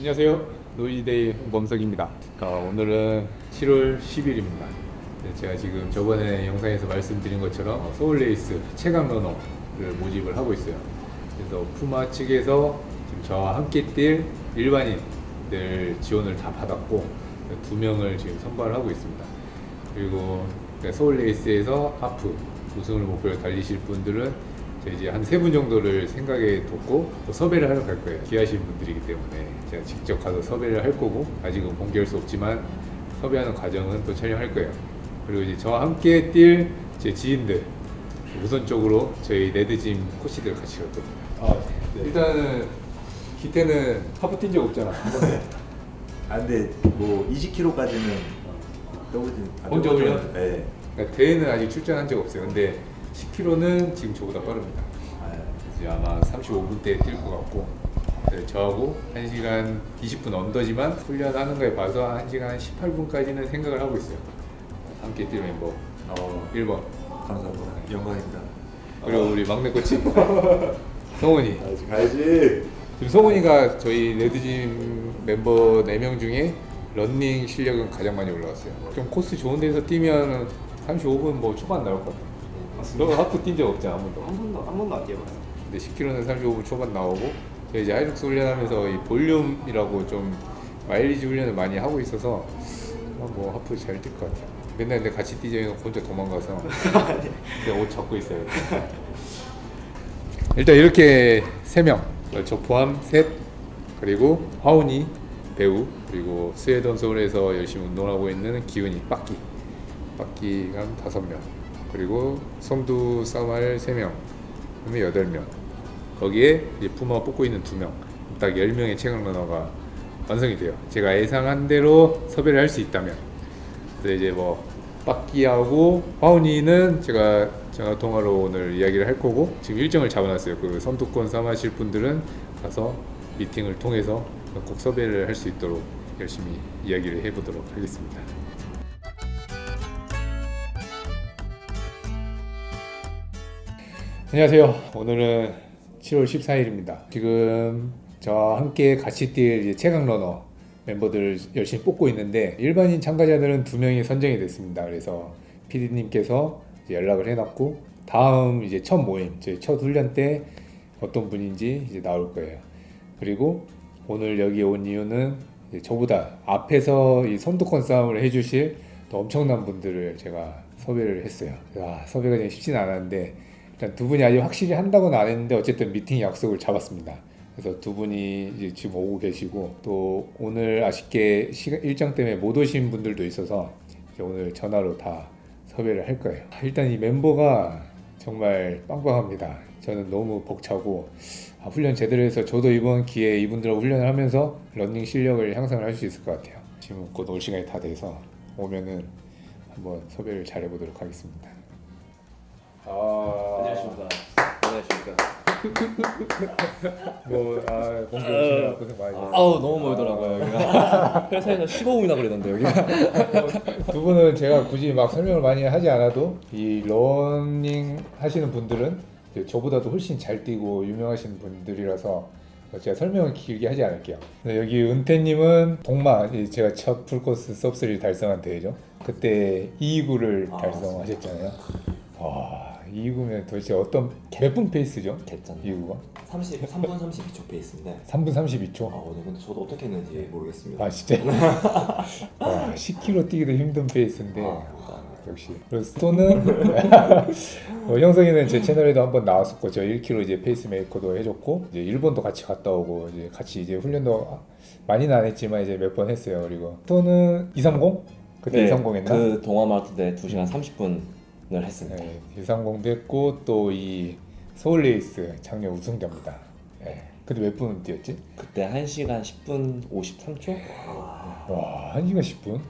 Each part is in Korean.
안녕하세요. 노이데이 범석입니다. 오늘은 7월 10일입니다. 제가 지금 저번에 영상에서 말씀드린 것처럼 서울레이스 최강 러너를 모집을 하고 있어요. 그래서 푸마 측에서 지금 저와 함께 뛸 일반인들 지원을 다 받았고 2명을 지금 선발하고 있습니다. 그리고 서울레이스에서 하프 우승을 목표로 달리실 분들은 이제 한 3분 정도를 생각에 뒀고 또 섭외를 하러 갈 거예요. 귀하신 분들이기 때문에 제가 직접 가서 섭외를 할 거고, 아직은 공개할 수 없지만 섭외하는 과정은 또 촬영할 거예요. 그리고 이제 저와 함께 뛸 제 지인들, 우선적으로 저희 레드짐 코치들 같이 갈 겁니다. 일단은 기태는 하프 뛴 적 없잖아. 근데 뭐 20km까지는 떠보진 혼자 올려? 네. 그러니까 대회는 아직 출전한 적 없어요. 근데 10km는 지금 저보다 빠릅니다. 이제 아마 35분대 뛸 것 같고, 저하고 1시간 20분 언더지만 훈련하는 거에 봐서 1시간 18분까지는 생각을 하고 있어요. 함께 뛸 멤버 1번 감사합니다. 영광입니다. 그리고 우리 막내 코치 성훈이. 가야지. 지금 성훈이가 저희 레드짐 멤버 4명 중에 런닝 실력은 가장 많이 올라왔어요. 좀 코스 좋은 데서 뛰면 35분 뭐 초반 나올 것 같아요. 너 하프 뛴 적 없잖아, 아무도. 한 번도 안 뛰어봤어요. 근데 10km는 35분 초반 나오고, 제가 이제 하이룩스 훈련하면서 이 볼륨이라고 좀 마일리지 훈련을 많이 하고 있어서 뭐 하프 잘 뛸 것 같아요. 맨날 근데 같이 뛰자면 혼자 도망가서 그냥 옷 잡고 있어요. 일단 이렇게 3명, 저 포함 셋, 그리고 화운이 배우, 그리고 스웨덴 서울에서 열심히 운동하고 있는 기훈이 빠끼가 한 5명, 그리고 성두 싸말 3명, 그러면 8명. 거기에 이제 푸마 뽑고 있는 2명, 딱 10명의 최강 러너가 완성이 돼요. 제가 예상한 대로 섭외를 할 수 있다면. 그래서 이제 뭐 빠끼하고 화운이는 제가 전화 통화로 오늘 이야기를 할 거고, 지금 일정을 잡아놨어요. 그 선두권 삼으실 분들은 가서 미팅을 통해서 꼭 섭외를 할 수 있도록 열심히 이야기를 해보도록 하겠습니다. 안녕하세요. 오늘은 7월 14일입니다. 지금 저와 함께 같이 뛸 최강 러너 멤버들 열심히 뽑고 있는데, 일반인 참가자들은 2명이 선정이 됐습니다. 그래서 PD님께서 연락을 해놨고, 다음 이제 첫 모임, 저희 첫 훈련 때 어떤 분인지 이제 나올 거예요. 그리고 오늘 여기 온 이유는 저보다 앞에서 이 선두권 싸움을 해주실 또 엄청난 분들을 제가 섭외를 했어요. 섭외가 좀 쉽지는 않았는데, 일단 2분이 아직 확실히 한다고는 안 했는데 어쨌든 미팅 약속을 잡았습니다. 그래서 2분이 이제 지금 오고 계시고, 또 오늘 아쉽게 일정 때문에 못 오신 분들도 있어서 이제 오늘 전화로 다 섭외를 할 거예요. 일단 이 멤버가 정말 빵빵합니다. 저는 너무 벅차고, 훈련 제대로 해서 저도 이번 기회에 이분들하고 훈련을 하면서 러닝 실력을 향상을 할 수 있을 것 같아요. 지금 곧 올 시간이 다 돼서 오면은 한번 섭외를 잘 해보도록 하겠습니다. 안녕하십니까. 공개 오시느라 고생 많이 하셨어요. 너무 멀더라고요 여기가. 회사에서 15분이나 걸리던데 여기가. 2분은 제가 굳이 막 설명을 많이 하지 않아도 이 러닝 하시는 분들은 저보다도 훨씬 잘 뛰고 유명하신 분들이라서 제가 설명을 길게 하지 않을게요. 여기 은태님은 동마, 제가 첫 풀코스 섭3 달성한 대회죠. 그때 229를 달성하셨잖아요. 와, 229면 도대체 몇 분 페이스죠? 개짠. 229가? 3분 32초 페이스인데. 3분 32초? 네, 근데 저도 어떻게 했는지 모르겠습니다. 진짜? 10km 뛰기도 힘든 페이스인데 역시. 그리고 스톤은 형석이는 제 채널에도 한번 나왔었고, 저 1km 이제 페이스메이커도 해줬고, 이제 일본도 같이 갔다 오고, 이제 같이 이제 훈련도 많이는 안 했지만 이제 몇 번 했어요. 그리고 스톤은 230? 그때 230 했나? 그 동아마라톤 때 2시간 30분을 했습니다. 네, 230도 했고, 또 이 서울레이스 작년 우승자입니다. 네. 근데 몇 분 뛰었지? 그때 1시간 10분 53초? 와, 1시간 10분?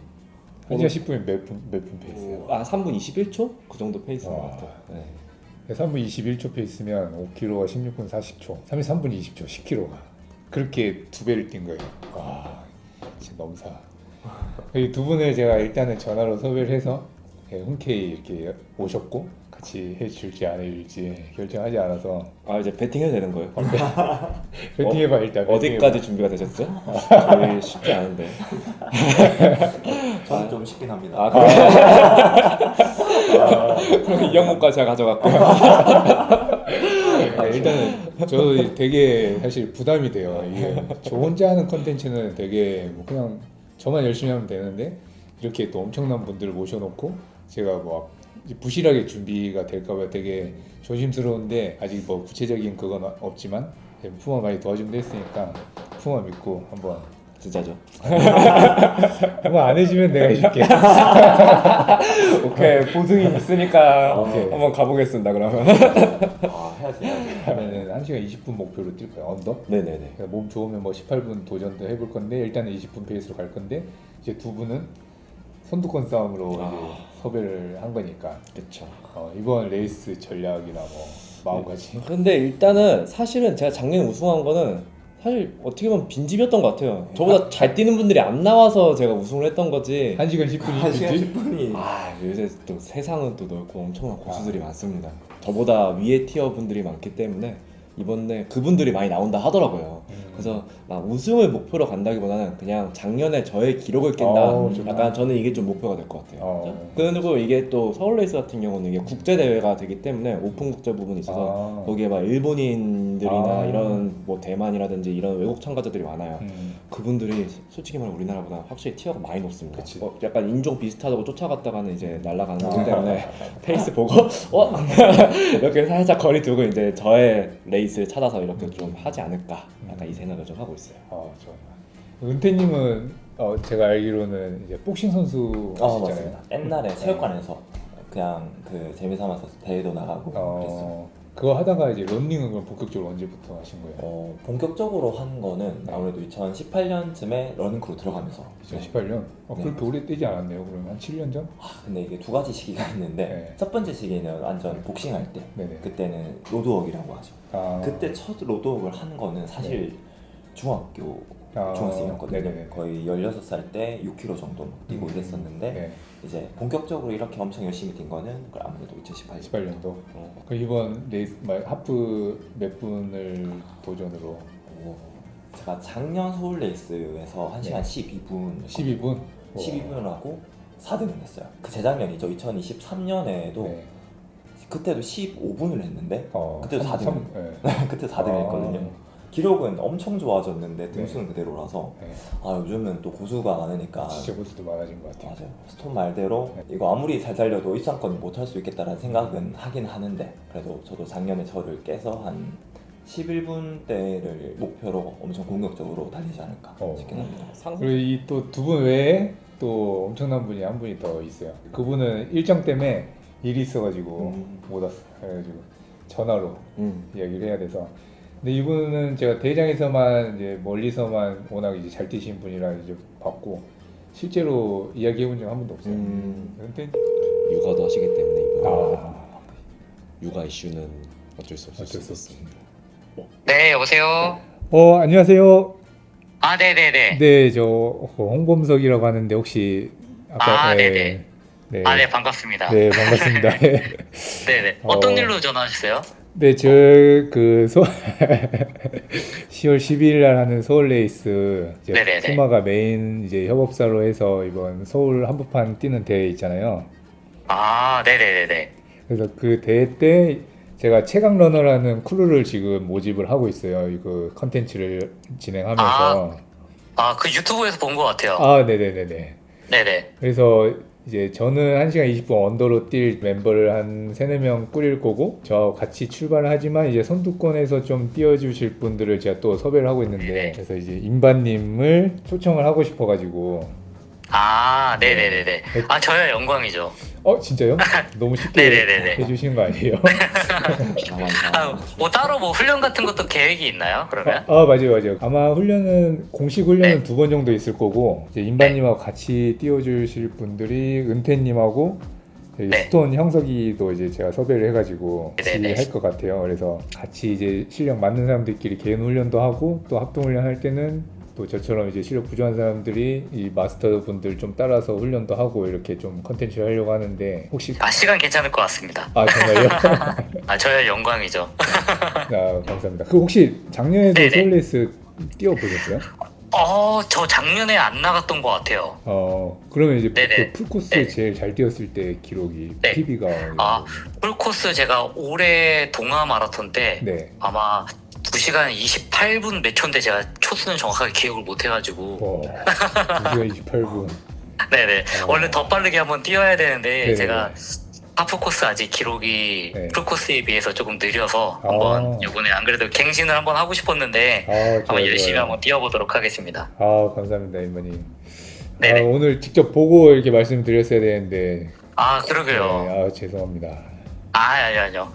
1시간 10분이 몇 분 페이스예요? 3분 21초? 그 정도 페이스인 것 같아요. 네. 3분 21초 페이스면 5km가 16분 40초, 33분 20초, 10km가 그렇게 2배를 뛴 거예요. 와, 진짜 넘사. 이 2분을 제가 일단은 전화로 섭외를 해서 흔쾌히 이렇게 오셨고, 같이 해줄지 안 해줄지 결정하지 않아서 아 이제 베팅해도 되는 거예요? 배팅해봐 일단. 어디까지 준비가 되셨죠? 거의 쉽지 않은데. 저는 좀 쉽긴 합니다. 아 그래? 이 영문까지 제가 가져갈게요. 일단은 저 되게 사실 부담이 돼요. 이게 저 혼자 하는 컨텐츠는 되게 뭐 그냥 저만 열심히 하면 되는데 이렇게 또 엄청난 분들을 모셔놓고 제가 뭐 부실하게 준비가 될까봐 되게 조심스러운데 아직 뭐 구체적인 그건 없지만 푸마 많이 도와준다 했으니까 푸마 믿고 한번. 진짜죠? 푸마 안 해주면 내가 해줄게. 오케이 보증이 있으니까 오케이. 한번 가보겠습니다 그러면. 아, 해야지. 하면은 1시간 20분 목표로 뛸 거야. 언더? 네네네. 그러니까 몸 좋으면 뭐 18분 도전도 해볼 건데 일단은 20분 페이스로 갈 건데 이제 두 분은 선두권 싸움으로 이제 섭외를 한 거니까 그렇죠. 이번 레이스 전략이나 뭐 마음가짐. 근데 일단은 사실은 제가 작년에 우승한 거는 사실 어떻게 보면 빈집이었던 것 같아요. 저보다 잘 뛰는 분들이 안 나와서 제가 우승을 했던 거지. 1시간 10분이 1시간 10분이. 아 요새 또 세상은 또 넓고 엄청난 고수들이 많습니다. 저보다 위에 티어 분들이 많기 때문에 이번에 그분들이 많이 나온다 하더라고요. 그래서 막 우승을 목표로 간다기보다는 그냥 작년에 저의 기록을 깬다. 좋다. 약간 저는 이게 좀 목표가 될 것 같아요. 그리고 이게 또 서울 레이스 같은 경우는 이게 국제 대회가 되기 때문에 오픈 국제 부분이 있어서 거기에 막 일본인들이나 이런 뭐 대만이라든지 이런 외국 참가자들이 많아요. 그분들이 솔직히 말해 우리나라보다 확실히 티어가 많이 높습니다. 그치. 약간 인종 비슷하다고 쫓아갔다가는 이제 날아가는 거기 때문에 페이스 보고 이렇게 살짝 거리 두고 이제 저의 레이스를 찾아서 이렇게 좀 하지 않을까 약간 이 생각을 좀 하고 있어요. 좋아. 은퇴님은 제가 알기로는 이제 복싱 선수 하시잖아요. 맞습니다. 옛날에 체육관에서 그냥 그 재미삼아서 대회도 나가고 그랬어요. 그거 하다가 이제 런닝은 그럼 본격적으로 언제부터 하신 거예요? 본격적으로 한 거는 아무래도 2018년쯤에 러닝크루 들어가면서 2018년? 네. 그렇게 오래 뛰지 않았네요. 그러면 한 7년 전? 근데 이게 두 가지 시기가 있는데 네. 첫 번째 시기는 완전 복싱할 때 네네. 그때는 로드웍이라고 하죠. 그때 첫 로드웍을 한 거는 사실 중학교 중학생이었거든요. 네네네. 거의 16살 때 6km 정도 뛰고 이랬었는데 네. 이제 본격적으로 이렇게 엄청 열심히 뛴 거는 아무래도 2018년. 18년도. 그 이번 레이스 하프 몇 분을 도전으로? 제가 작년 서울 레이스에서 1시간 12분 12분? 12분을 하고 4등을 했어요. 그 재작년이죠. 2023년에도 네. 그때도 15분을 했는데 그때도 4등. 네. 그때 4등을 했거든요. 기록은 엄청 좋아졌는데 등수는 그대로라서 네. 요즘은 또 고수가 많으니까 진짜 고수도 많아진 것 같아요. 맞아요. 스톤 말대로 이거 아무리 잘 달려도 입상권 못 할 수 있겠다라는 생각은 하긴 하는데 그래도 저도 작년에 저를 깨서 한 11분대를 목표로 엄청 공격적으로 달리지 않을까 싶긴 합니다. 그리고 이 또 두 분 외에 또 엄청난 분이 한 분이 더 있어요. 그분은 일정 때문에 일이 있어가지고 못 왔어요. 그래가지고 전화로 이야기를 해야 돼서. 근데 이분은 제가 대회장에서만 이제 멀리서만 워낙 이제 잘 뛰신 분이라 이제 봤고 실제로 이야기해본 적 한 번도 없어요. 근데 육아도 하시기 때문에 이번에 육아 이슈는 어쩔 수 없습니다. 네, 여보세요? 안녕하세요. 아, 네네네. 네, 저 홍범석이라고 하는데 혹시 네네. 네. 네, 반갑습니다. 네, 반갑습니다. 네네. 어떤 일로 전화하셨어요? 네, 그 10월 12일 날 하는 서울 레이스 네네네. 푸마가 메인 이제 협업사로 해서 이번 서울 한복판 뛰는 대회 있잖아요. 네네네네. 그래서 그 대회 때 제가 최강 러너라는 크루를 지금 모집을 하고 있어요. 이거 컨텐츠를 진행하면서. 그 유튜브에서 본 것 같아요. 네네네네. 네네. 그래서 이제 저는 1시간 20분 언더로 뛸 멤버를 한 3-4명 꾸릴 거고 저하고 같이 출발을 하지만 이제 선두권에서 좀 띄워주실 분들을 제가 또 섭외를 하고 있는데 그래서 이제 임반님을 초청을 하고 싶어가지고 네네네네. 저야 영광이죠. 진짜요? 너무 쉽게 네네네네. 해주시는 거 아니에요? 뭐 따로 뭐 훈련 같은 것도 계획이 있나요, 그러면? 맞아요. 아마 훈련은 공식 훈련은 2번 정도 있을 거고 이제 임반님하고 같이 띄워주실 분들이 은퇴님하고 스톤 형석이도 이제 제가 섭외를 해가지고 같이 할 것 같아요. 그래서 같이 이제 실력 맞는 사람들끼리 개인 훈련도 하고 또 합동 훈련 할 때는 또 저처럼 이제 실력 부족한 사람들이 이 마스터 분들 좀 따라서 훈련도 하고 이렇게 좀 컨텐츠를 하려고 하는데 혹시 시간 괜찮을 것 같습니다. 정말요? 저야 영광이죠. 감사합니다. 그 혹시 작년에도 네네. 소울레이스 뛰어보셨어요? 저 작년에 안 나갔던 것 같아요. 그러면 이제 네네. 그 풀코스 네. 제일 잘 뛰었을 때 기록이 네. PB가 풀코스 제가 올해 동아 마라톤 때 네. 아마 2시간 28분 몇 초인데 제가 초수는 정확하게 기억을 못 해가지고 2시간 28분. 네네 원래 더 빠르게 한번 뛰어야 되는데 네네네. 제가 하프 코스 아직 기록이 네. 풀코스에 비해서 조금 느려서 한번 이번에 안 그래도 갱신을 한번 하고 싶었는데 한번 좋아요, 열심히 좋아요. 한번 뛰어보도록 하겠습니다. 감사합니다, 이모님. 네네. 오늘 직접 보고 이렇게 말씀드렸어야 되는데 그러게요. 네, 죄송합니다. 아니요.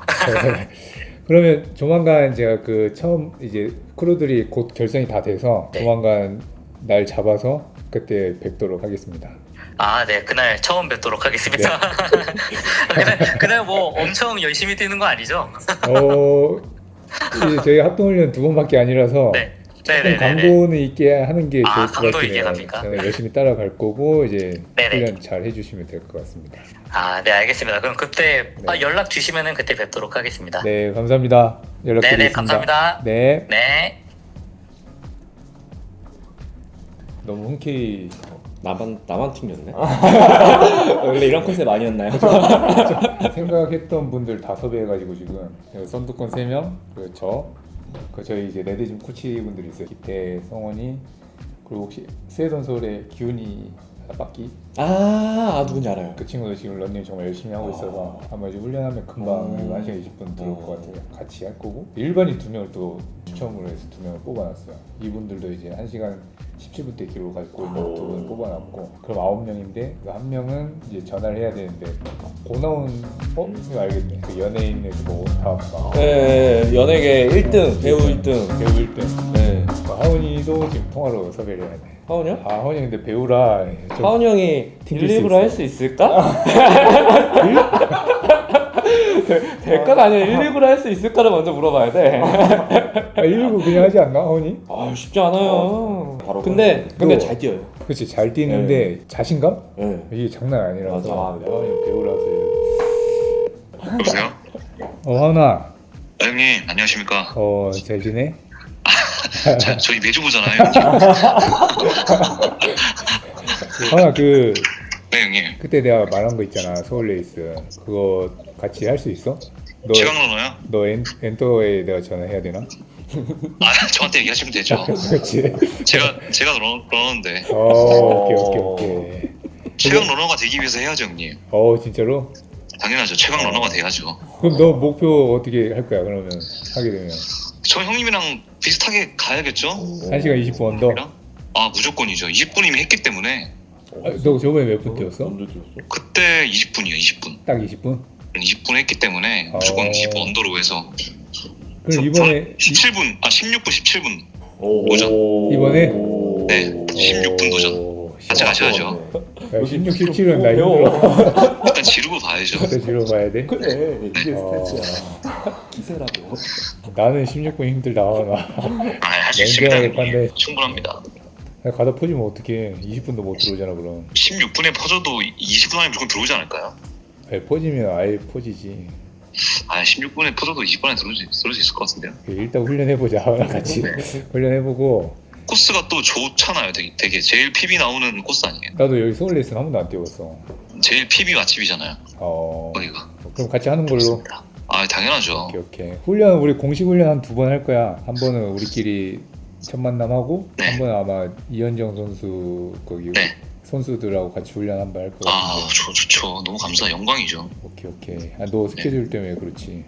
그러면 조만간 제가 그 처음 이제 크루들이 곧 결성이 다 돼서 네. 조만간 날 잡아서 그때 뵙도록 하겠습니다. 네 그날 처음 뵙도록 하겠습니다. 그날 뭐 엄청 열심히 뛰는 거 아니죠? 이제 저희 합동훈련 2번밖에 아니라서 네. 조금 네네네네. 강도는 있게 하는 게 좋을 것 강도 있게 같아요. 갑니까? 저는 열심히 따라갈 거고 이제 네네. 훈련 잘 해주시면 될 것 같습니다. 네 알겠습니다. 그럼 그때 네. 연락 주시면은 그때 뵙도록 하겠습니다. 네, 감사합니다. 연락드리겠습니다. 네네 감사합니다. 네. 네. 너무 흔쾌히 나만 튕겼네. 원래 이런 컨셉 아니었나요? 생각했던 분들 다 섭외해가지고 지금 선두권 3명, 그리고 저희 이제 레드짐 코치분들이 있어요. 기태, 성원이, 그리고 혹시 스웨덴 서울의 기훈이 빡기 누군지 알아요. 그 친구도 지금 런닝 정말 열심히 하고 있어서 아마 이제 훈련하면 금방 1시간 20분 들어올 것 같아요. 같이 할 거고 일반인 2명을 또 추첨으로 해서 2명을 뽑아놨어요. 이분들도 이제 1시간 17분대 기록을 갖고 있는 2분 뽑아놨고 그럼 9명인데 그 1명은 이제 전화를 해야 되는데 고나온 이거 알겠네. 그 연예인에서 뭐 다음 네, 연예계 1등, 배우 1등. 배우 1등. 네. 하은이도 지금 통화로 섭외를 해야 돼. 하은이요? 하은이 근데 배우라 좀 하은이 형이 튕길 수 일리브로 있어요. 할 수 있을까? 될까가 아니라 119로 할 수 있을까를 먼저 물어봐야 돼. 119 그냥 하지 않나 하은이? 쉽지 않아요. 바로 근데 또- 잘 뛰어요. 그렇지 잘 뛰는데 자신감? 네. 이게 장난 아니라서 맞아. 내가 그냥 배우라서 여보세요? 하은아 형님 안녕하십니까? 잘 지내? 저희 매주 보잖아요. 하은아 네 형님. 그때 내가 말한 거 있잖아 서울레이스 그거 같이 할 수 있어? 최강러너요? 너 엔터에 내가 전화해야 되나? 저한테 얘기하시면 되죠. 그렇지 제가 러너인데 오케이 최강러너가 되기 위해서 해야죠 형님. 진짜로? 당연하죠. 최강러너가 돼야죠. 그럼 너 목표 어떻게 할 거야 그러면 하게 되면 저 형님이랑 비슷하게 가야겠죠? 1시간 20분 언더? 무조건이죠. 20분이면 했기 때문에 너 저번에 몇 분 뛰었어? 언제 뛰었어? 그때 20분이요. 20분. 딱 20분? 20분 했기 때문에 무조건 20분 언더로 해서 그럼 이번에 17분 16분 17분 이번에? 네 16분 도전 같이 가셔야죠. 16, 17은 나 힘들어 일단 지르고 봐야죠. 그때 뒤로 봐야 돼? 그래 이게 어, 스tats 기세라고. 나는 16분 힘들다 나 할 수 냉정하게 있습니다. 판단해. 형님. 충분합니다. 가다 퍼지면 어떡해 20분도 못 들어오잖아 그럼 16분에 퍼져도 20분 안에 무조건 들어오지 않을까요? 퍼지면 아예 퍼지지 16분에 퍼져도 20분 안에 들어올 수 있을 것 같은데요. 일단 훈련해보자 같이 훈련해보고 코스가 또 좋잖아요. 되게 제일 PB 나오는 코스 아니에요? 나도 여기 서울레이스는 한 번도 안 뛰어봤어 제일 PB 맛집이잖아요. 어 거기가. 그럼 같이 하는 걸로 당연하죠. 오케이 훈련 우리 공식 훈련 한 2번 할 거야 한 번은 우리끼리 첫 만남하고 네. 한 번은 아마 이현정 선수 거기 네. 선수들하고 같이 훈련 한 번 할 거 같은데 좋죠. 너무 감사 영광이죠. 오케이 너 스케줄 때문에 그렇지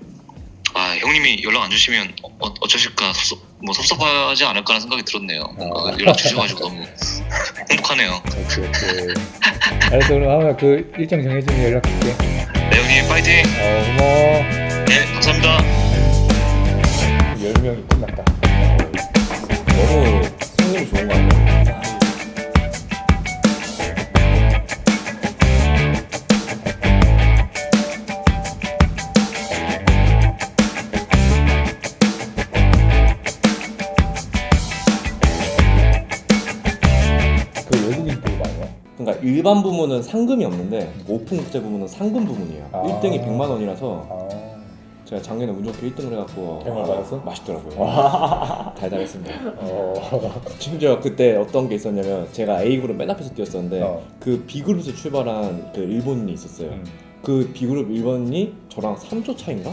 형님이 연락 안 주시면 어쩌실까 섭섭하지 않을까라는 생각이 들었네요. 뭔가 연락 주셔가지고 너무 행복하네요. 오케이 알았어 그럼 하나 그 일정 정해지면 연락할게 네 형님 파이팅. 고마워 네 감사합니다. 10명이 끝났다 너무 승률이 좋은 거 아니야? 일반 부문은 상금이 없는데 오픈 국제 부문은 상금 부문이에요. 아. 1등이 100만 원이라서 아, 제가 작년에 운 좋게 1등을 해갖고 100만 원 받았어? 맛있더라고요. 달달했습니다. 심지어 그때 어떤 게 있었냐면 제가 A그룹 맨 앞에서 뛰었었는데 그 B그룹에서 출발한 그 일본인이 있었어요. 그 B그룹 1번이 저랑 3초 차인가?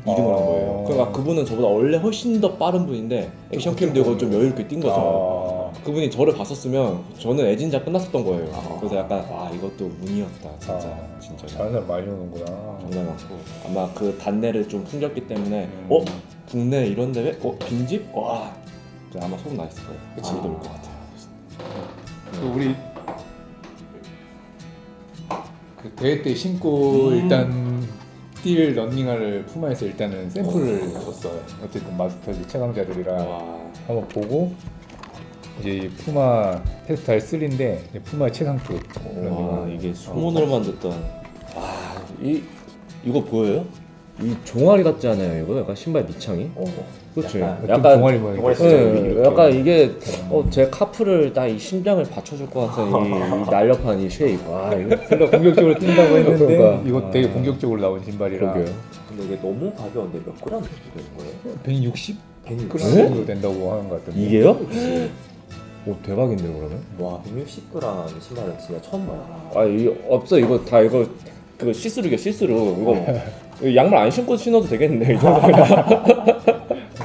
2등을 한 거예요. 그러니까 그분은 저보다 원래 훨씬 더 빠른 분인데 액션캠 들고 좀 여유 있게 뛴 거죠. 그분이 저를 봤었으면 저는 애진자 끝났었던 거예요. 그래서 약간 와 이것도 운이었다 진짜. 잘하는 사람 많이 오는구나. 정말 많고 아마 그 단내를 좀 풍겼기 때문에 국내 이런 대회? 빈집? 와 아마 소문 나 있을 거예요. 그치 올 것 같아요. 그 우리 그 대회 때 신고 일단 뛸 런닝화를 푸마에서 일단은 샘플을 줬어요. 어쨌든 마스터즈 최강자들이랑 한번 보고 이제 이 푸마 테스트할 3인데 푸마 최상급 런닝화. 이게 소문으로만 듣던 이거 보여요? 이 종아리 같지 않아요? 이거 약간 신발 밑창이? 그렇죠. 약간 동아리 모양이 약간 이게 제 카프를 딱 이 심장을 받쳐줄 것 같은 이 날렵한 이 쉐입. 와 이거 생각 공격적으로 뛴다고 했는데 그러니까. 이거 되게 공격적으로 나온 신발이라. 근데 이게 너무 가벼운데 몇 그램 정도 되는 거예요? 160? 160? 그런 정도 된다고 하는 것 같던데. 이게요? 오 대박인데요 그러면? 와 160g 신발은 진짜 처음 봐요. 이 없어 이거 다 이거 그 시스루게 시스루 이거 양말 안 신고 신어도 되겠는데 이 정도면.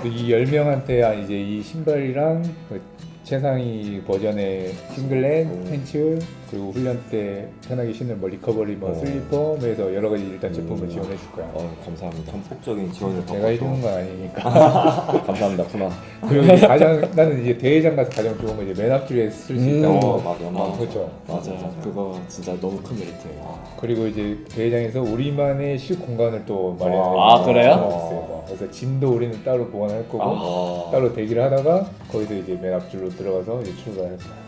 근데 이 10명한테 이제 이 신발이랑 그 최상위 버전의 싱글렌, 팬츠 그리고 훈련 때 편하게 신는 뭐 리커버리 슬리퍼 해서 여러 가지 일단 제품을 지원해 줄 거야. 감사합니다. 전폭적인 지원을 받고 내가 해주는 건 아니니까. 감사합니다 푸마. 그리고 이제 가장 나는 이제 대회장 가서 가장 좋은 건 이제 맨 앞줄에 쓸 수 있다고. 맞아. 그렇죠. 맞아 그거 진짜 너무 큰 메리트예요. 그리고 이제 대회장에서 우리만의 쉴 공간을 또 마련해. 그래요? 그래서 짐도 우리는 따로 보관할 거고 따로 대기를 하다가 거기서 이제 맨 앞줄로 들어가서 이제 출발할 거야.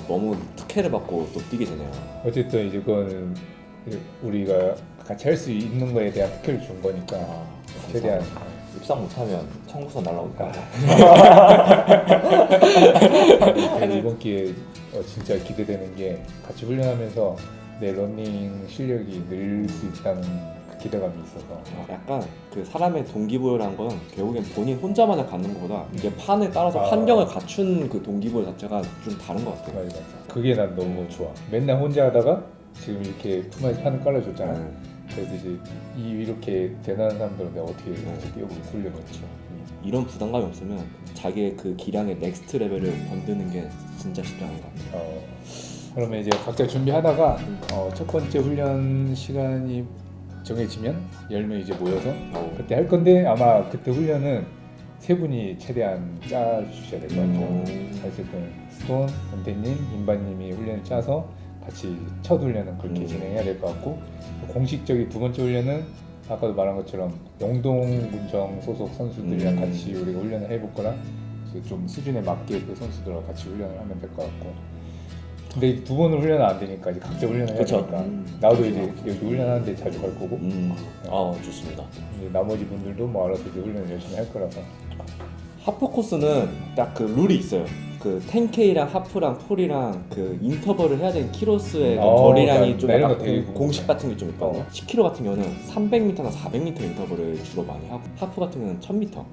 너무 특혜를 받고 또 뛰게 되네요. 어쨌든 이제 그거는 우리가 같이 할 수 있는 거에 대한 특혜를 준 거니까 최대한. 입상 못하면 청구서 날라올 거야. 이번 기회에 진짜 기대되는 게 같이 훈련하면서 내 러닝 실력이 늘 수 있다는 그 기대감이 있어서. 약간 그 사람의 동기부여란 건 결국엔 본인 혼자만을 갖는 것보다 이게 판에 따라서 환경을 갖춘 그 동기부여 자체가 좀 다른 것 같아요. 맞아. 그게 난 너무 좋아. 맨날 혼자 하다가 지금 이렇게 푸마에서 판을 깔아줬잖아. 그래서 이제 이렇게 대단한 사람들은 내가 어떻게 같이 뛰어보고 훈련했죠. 이런 부담감이 없으면 자기의 그 기량의 넥스트 레벨을 건드는 게 진짜 쉽지 않은 것 같아요. 그러면 이제 각자 준비하다가 첫 번째 훈련 시간이 정해지면 10명 이제 모여서 그때 할 건데 아마 그때 훈련은 세 분이 최대한 짜 주셔야 될 것 같아요. 어쨌든 스톤, 은태님, 임반님이 훈련을 짜서 같이 첫 훈련은 그렇게 진행해야 될 것 같고 공식적인 두 번째 훈련은 아까도 말한 것처럼 영동군청 소속 선수들이랑 같이 우리가 훈련을 해볼 거라 좀 수준에 맞게 그 선수들과 같이 훈련을 하면 될 것 같고 근데 두 번은 훈련은 안 되니까 이제 각자 훈련을 해야 되니까 나도 이제 여기 훈련하는데 자주 갈 거고 좋습니다. 이제 나머지 분들도 뭐 알아서 이제 훈련을 열심히 할 거라서 하프 코스는 딱 그 룰이 있어요. 그 10K랑 하프랑 폴이랑 그 인터벌을 해야 되는 키로수의 그 거리량이 좀 약간 공식 같은 게 좀 있거든요. 10km 같은 경우는 300m나 400m 인터벌을 주로 많이 하고 하프 같은 경우는 1000m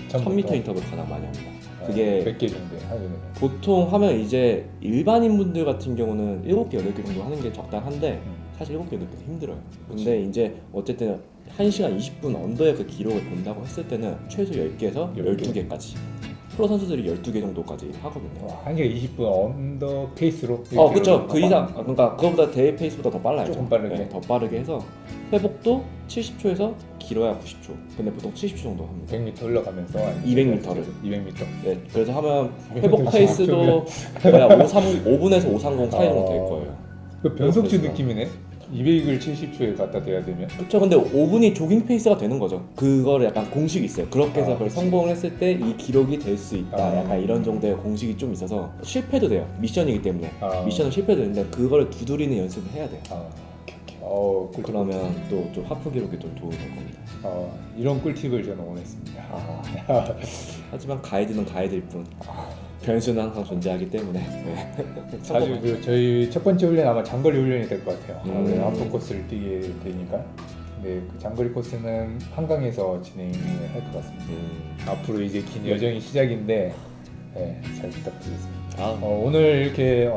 1000m 인터벌 가장 많이 합니다. 그게 몇 개 정도 하면 보통 하면 이제 일반인분들 같은 경우는 7개, 8개 정도 하는 게 적당한데 사실 7개, 8개도 힘들어요. 근데 이제 어쨌든 1시간 20분 언더의 그 기록을 본다고 했을 때는 최소 10개에서 12개까지 프로 선수들이 12개 정도까지 하거든요. 1시간 20분 언더 페이스로 그렇죠. 그 이상 그러니까 그거보다 대회 페이스보다 더 빨라요. 조금 빠르게. 네, 더 빠르게 해서 회복도 70초에서 길어야 90초. 근데 보통 70초 정도 합니다. 100m 올라가면서 200m를 200m. 네, 그래서 하면 회복 페이스도 거의 5분에서 530 사이 정도 될 거예요. 그 변속주 느낌이네. 200을 70초에 갖다 대야 되면. 그렇죠. 근데 5분이 조깅 페이스가 되는 거죠. 그거를 약간 공식이 있어요. 그렇게 해서 그걸 성공을 했을 때 이 기록이 될 수 있다. 약간 이런 정도의 공식이 좀 있어서 실패도 돼요. 미션이기 때문에 미션은 실패도 되는데 그거를 두드리는 연습을 해야 돼요. 그러면 또 좀 하프 기록이 좀 도움이 될 겁니다. 이런 꿀팁을 저는 원했습니다. 하지만 가이드는 가이드일 뿐. 변수는 항상 존재하기 때문에 네. 자주 저희 첫 번째 훈련 아마 장거리 훈련이 될 것 같아요. 하프 코스를 뛰게 되니까. 네, 그 장거리 코스는 한강에서 진행할 것 같습니다. 앞으로 이제 긴 여정이 시작인데 네, 잘 부탁드리겠습니다. 오늘 이렇게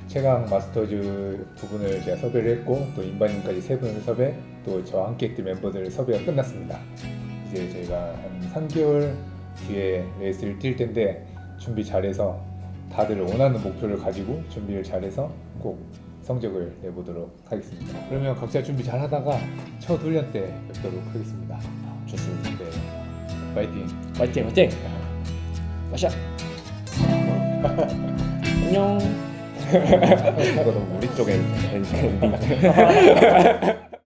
최강 마스터즈 두 분을 제가 섭외를 했고 또 인바님까지 세 분을 섭외, 또 저와 함께 했던 멤버들 섭외가 끝났습니다. 이제 저희가 한 3개월 뒤에 레이스를 뛸 텐데 준비 잘해서 다들 원하는 목표를 가지고 준비를 잘해서 꼭 성적을 내보도록 하겠습니다. 그러면 각자 준비 잘하다가 첫 훈련 때 뵙도록 하겠습니다. 좋습니다. 네, 파이팅! 화이팅 화이팅! 마샤! 안녕. 이거 너무 우리 쪽에 엔딩.